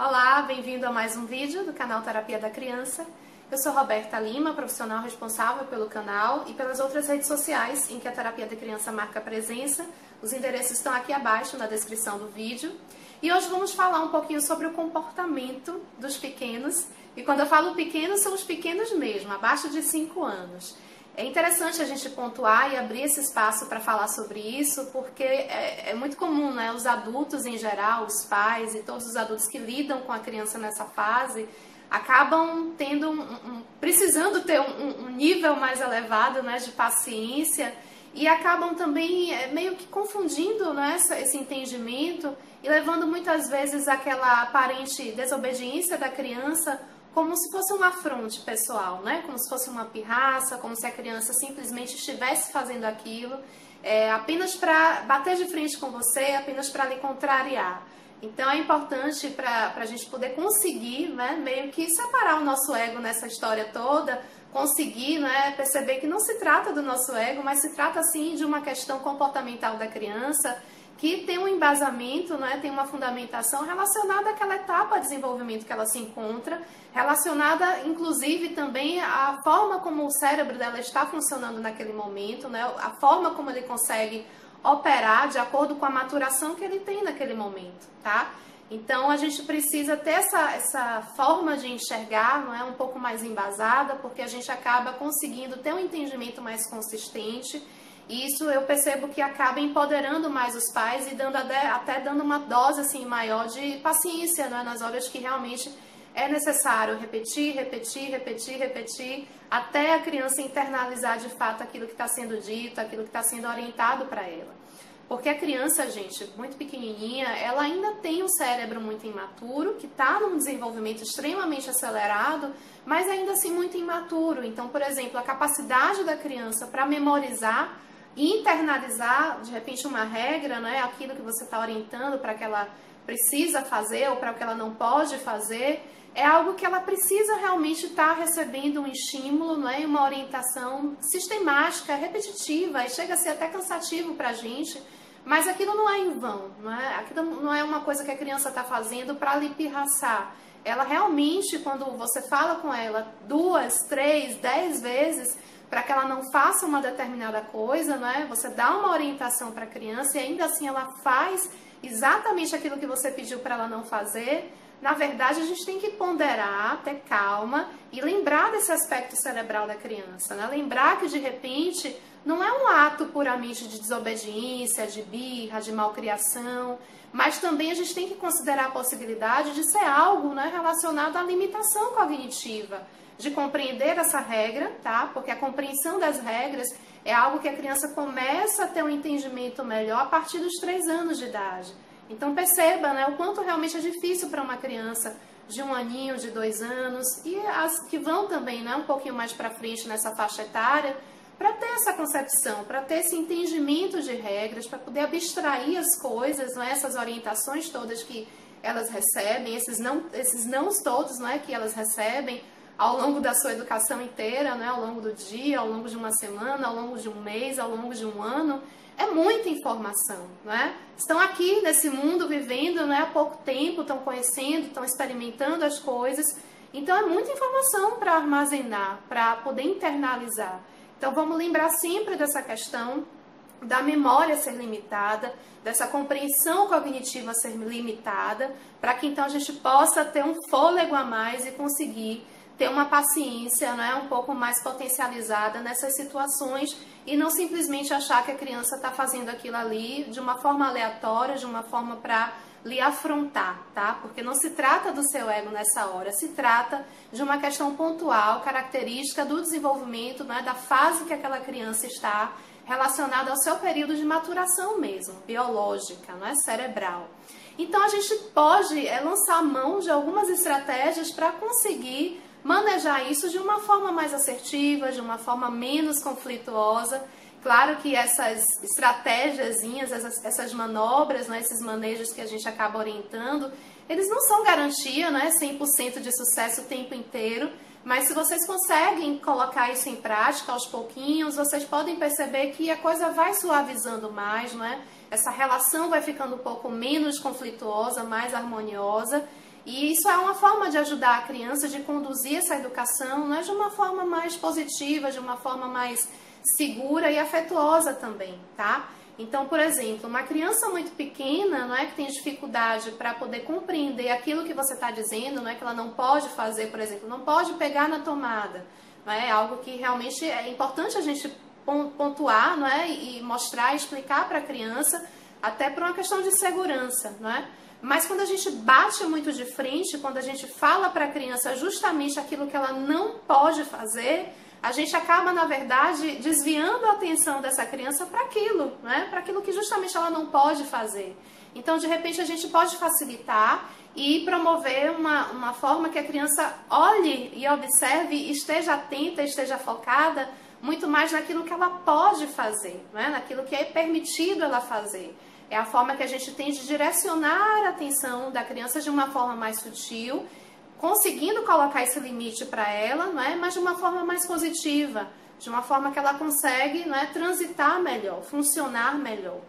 Olá, bem-vindo a mais um vídeo do canal Terapia da Criança. Eu sou Roberta Lima, profissional responsável pelo canal e pelas outras redes sociais em que a Terapia da Criança marca presença. Os endereços estão aqui abaixo na descrição do vídeo. E hoje vamos falar um pouquinho sobre o comportamento dos pequenos. E quando eu falo pequenos, são os pequenos mesmo, abaixo de 5 anos. É interessante a gente pontuar e abrir esse espaço para falar sobre isso, porque é muito comum, né? Os adultos em geral, os pais e todos os adultos que lidam com a criança nessa fase, acabam tendo precisando ter um nível mais elevado, né, de paciência, e acabam também meio que confundindo, né, esse entendimento e levando muitas vezes aquela aparente desobediência da criança como se fosse um afronte pessoal, né? Como se fosse uma pirraça, como se a criança simplesmente estivesse fazendo aquilo apenas para bater de frente com você, apenas para lhe contrariar. Então é importante para a gente poder conseguir, né, meio que separar o nosso ego nessa história toda, conseguir, né, perceber que não se trata do nosso ego, mas se trata sim de uma questão comportamental da criança, que tem um embasamento, né, tem uma fundamentação relacionada àquela etapa de desenvolvimento que ela se encontra, relacionada inclusive também à forma como o cérebro dela está funcionando naquele momento, né, a forma como ele consegue operar de acordo com a maturação que ele tem naquele momento, tá? Então a gente precisa ter essa forma de enxergar, não é, um pouco mais embasada, porque a gente acaba conseguindo ter um entendimento mais consistente. E isso eu percebo que acaba empoderando mais os pais e até dando uma dose assim, maior de paciência, né, nas horas que realmente é necessário repetir, até a criança internalizar de fato aquilo que está sendo dito, aquilo que está sendo orientado para ela. Porque a criança, gente, muito pequenininha, ela ainda tem um cérebro muito imaturo, que está num desenvolvimento extremamente acelerado, mas ainda assim muito imaturo. Então, por exemplo, a capacidade da criança para memorizar e internalizar, de repente, uma regra, né, aquilo que você está orientando para que ela precisa fazer ou para o que ela não pode fazer, é algo que ela precisa realmente estar recebendo um estímulo, né, uma orientação sistemática, repetitiva, e chega a ser até cansativo para a gente, mas aquilo não é em vão, né? Aquilo não é uma coisa que a criança está fazendo para lhe pirraçar. Ela realmente, quando você fala com ela 2, 3, 10 vezes, para que ela não faça uma determinada coisa, né? Você dá uma orientação para a criança e ainda assim ela faz exatamente aquilo que você pediu para ela não fazer. Na verdade, a gente tem que ponderar, ter calma e lembrar desse aspecto cerebral da criança, né? Lembrar que, de repente, não é um ato puramente de desobediência, de birra, de malcriação, mas também a gente tem que considerar a possibilidade de ser algo, né, relacionado à limitação cognitiva, de compreender essa regra, tá? Porque a compreensão das regras é algo que a criança começa a ter um entendimento melhor a partir dos 3 anos de idade. Então perceba, né, o quanto realmente é difícil para uma criança de 1 aninho, de 2 anos, e as que vão também, né, um pouquinho mais para frente nessa faixa etária, para ter essa concepção, para ter esse entendimento de regras, para poder abstrair as coisas, né, essas orientações todas que elas recebem, esses nãos todos, né, que elas recebem ao longo da sua educação inteira, né, ao longo do dia, ao longo de uma semana, ao longo de um mês, ao longo de um ano. É muita informação, né? Estão aqui nesse mundo vivendo, né, há pouco tempo, estão conhecendo, estão experimentando as coisas. Então é muita informação para armazenar, para poder internalizar. Então vamos lembrar sempre dessa questão da memória ser limitada, dessa compreensão cognitiva ser limitada, para que então a gente possa ter um fôlego a mais e conseguir ter uma paciência, né, um pouco mais potencializada nessas situações e não simplesmente achar que a criança está fazendo aquilo ali de uma forma aleatória, de uma forma para lhe afrontar, tá? Porque não se trata do seu ego nessa hora, se trata de uma questão pontual, característica do desenvolvimento, né, da fase que aquela criança está, relacionada ao seu período de maturação mesmo, biológica, né, cerebral. Então a gente pode lançar mão de algumas estratégias para conseguir manejar isso de uma forma mais assertiva, de uma forma menos conflituosa. Claro que essas estratégiazinhas, essas manobras, né, esses manejos que a gente acaba orientando, eles não são garantia, né, 100% de sucesso o tempo inteiro, mas se vocês conseguem colocar isso em prática aos pouquinhos, vocês podem perceber que a coisa vai suavizando mais, não é? Essa relação vai ficando um pouco menos conflituosa, mais harmoniosa. E isso é uma forma de ajudar a criança, de conduzir essa educação, né, de uma forma mais positiva, de uma forma mais segura e afetuosa também, tá? Então, por exemplo, uma criança muito pequena, não é, que tem dificuldade para poder compreender aquilo que você está dizendo, não é, que ela não pode fazer, por exemplo, não pode pegar na tomada, não é, algo que realmente é importante a gente pontuar, não é, e mostrar, explicar para a criança, até por uma questão de segurança, não é? Mas quando a gente bate muito de frente, quando a gente fala para a criança justamente aquilo que ela não pode fazer, a gente acaba, na verdade, desviando a atenção dessa criança para aquilo, né? Para aquilo que justamente ela não pode fazer. Então, de repente, a gente pode facilitar e promover uma forma que a criança olhe e observe, esteja atenta, esteja focada muito mais naquilo que ela pode fazer, né? Naquilo que é permitido ela fazer. É a forma que a gente tem de direcionar a atenção da criança de uma forma mais sutil, conseguindo colocar esse limite para ela, não é? Mas de uma forma mais positiva, de uma forma que ela consegue, não é, transitar melhor, funcionar melhor.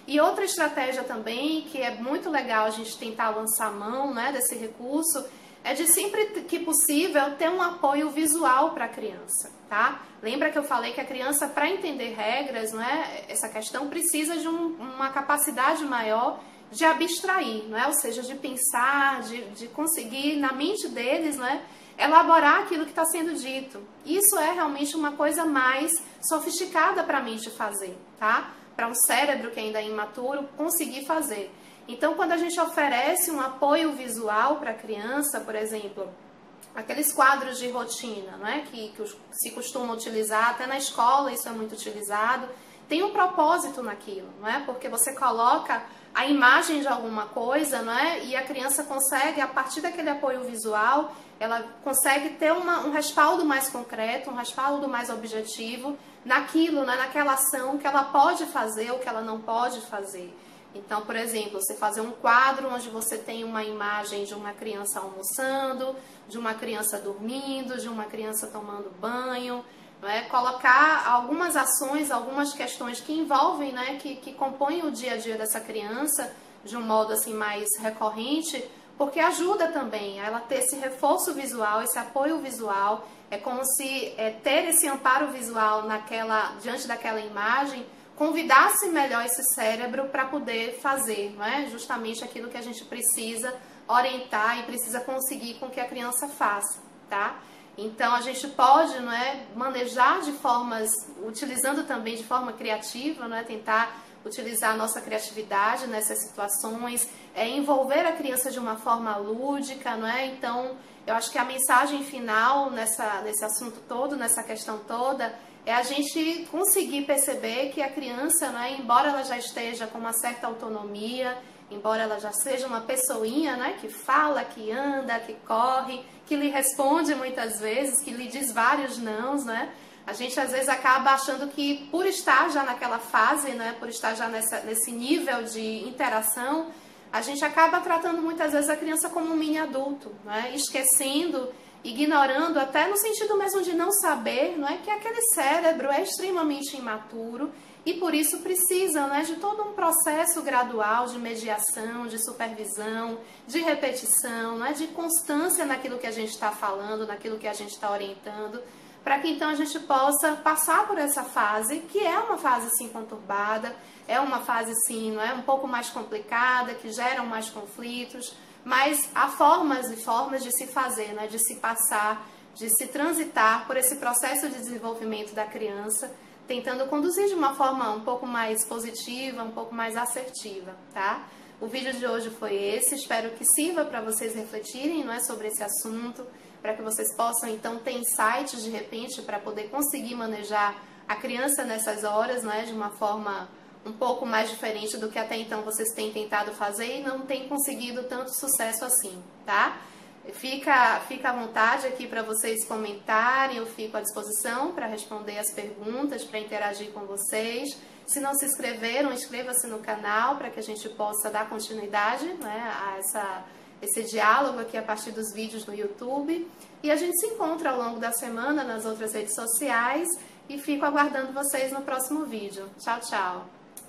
E outra estratégia também, que é muito legal a gente tentar lançar mão, né, desse recurso, é de sempre que possível ter um apoio visual para a criança, tá? Lembra que eu falei que a criança, para entender regras, não é, essa questão precisa de uma capacidade maior de abstrair, não é? Ou seja, de pensar, de conseguir na mente deles, não é, elaborar aquilo que está sendo dito. Isso é realmente uma coisa mais sofisticada para a mente fazer, tá? Para um cérebro que ainda é imaturo conseguir fazer. Então, quando a gente oferece um apoio visual para a criança, por exemplo, aqueles quadros de rotina, não é? que se costuma utilizar, até na escola isso é muito utilizado, tem um propósito naquilo, não é? Porque você coloca a imagem de alguma coisa, não é? E a criança consegue, a partir daquele apoio visual, ela consegue ter um respaldo mais concreto, um respaldo mais objetivo naquilo, né? Naquela ação que ela pode fazer ou que ela não pode fazer. Então, por exemplo, você fazer um quadro onde você tem uma imagem de uma criança almoçando, de uma criança dormindo, de uma criança tomando banho, não é? Colocar algumas ações, algumas questões que envolvem, né, que compõem o dia a dia dessa criança de um modo assim mais recorrente, porque ajuda também a ela ter esse reforço visual, esse apoio visual. É como se ter esse amparo visual diante daquela imagem convidasse melhor esse cérebro para poder fazer, não é? Justamente aquilo que a gente precisa orientar e precisa conseguir com que a criança faça, tá? Então a gente pode, não é, manejar de formas, utilizando também de forma criativa, não é, tentar utilizar a nossa criatividade nessas situações, envolver a criança de uma forma lúdica, não é? Então eu acho que a mensagem final nesse assunto todo, nessa questão toda, é a gente conseguir perceber que a criança, né, embora ela já esteja com uma certa autonomia, embora ela já seja uma pessoinha, né, que fala, que anda, que corre, que lhe responde muitas vezes, que lhe diz vários nãos, né, a gente às vezes acaba achando que por estar já naquela fase, né, por estar já nesse nível de interação, a gente acaba tratando muitas vezes a criança como um mini adulto, né, esquecendo, ignorando, até no sentido mesmo de não saber, não é, que aquele cérebro é extremamente imaturo e por isso precisa, né, de todo um processo gradual de mediação, de supervisão, de repetição, né, de constância naquilo que a gente está falando, naquilo que a gente está orientando, para que então a gente possa passar por essa fase, que é uma fase sim conturbada, é uma fase sim, não é, um pouco mais complicada, que geram mais conflitos, mas há formas e formas de se fazer, né, de se passar, de se transitar por esse processo de desenvolvimento da criança, tentando conduzir de uma forma um pouco mais positiva, um pouco mais assertiva, tá? O vídeo de hoje foi esse, espero que sirva para vocês refletirem, não é, sobre esse assunto, para que vocês possam então ter insights de repente para poder conseguir manejar a criança nessas horas, não é, de uma forma um pouco mais diferente do que até então vocês têm tentado fazer e não têm conseguido tanto sucesso assim, tá? Fica à vontade aqui para vocês comentarem, eu fico à disposição para responder as perguntas, para interagir com vocês. Se não se inscreveram, inscreva-se no canal para que a gente possa dar continuidade, né, a esse diálogo aqui a partir dos vídeos no YouTube. E a gente se encontra ao longo da semana nas outras redes sociais e fico aguardando vocês no próximo vídeo. Tchau, tchau!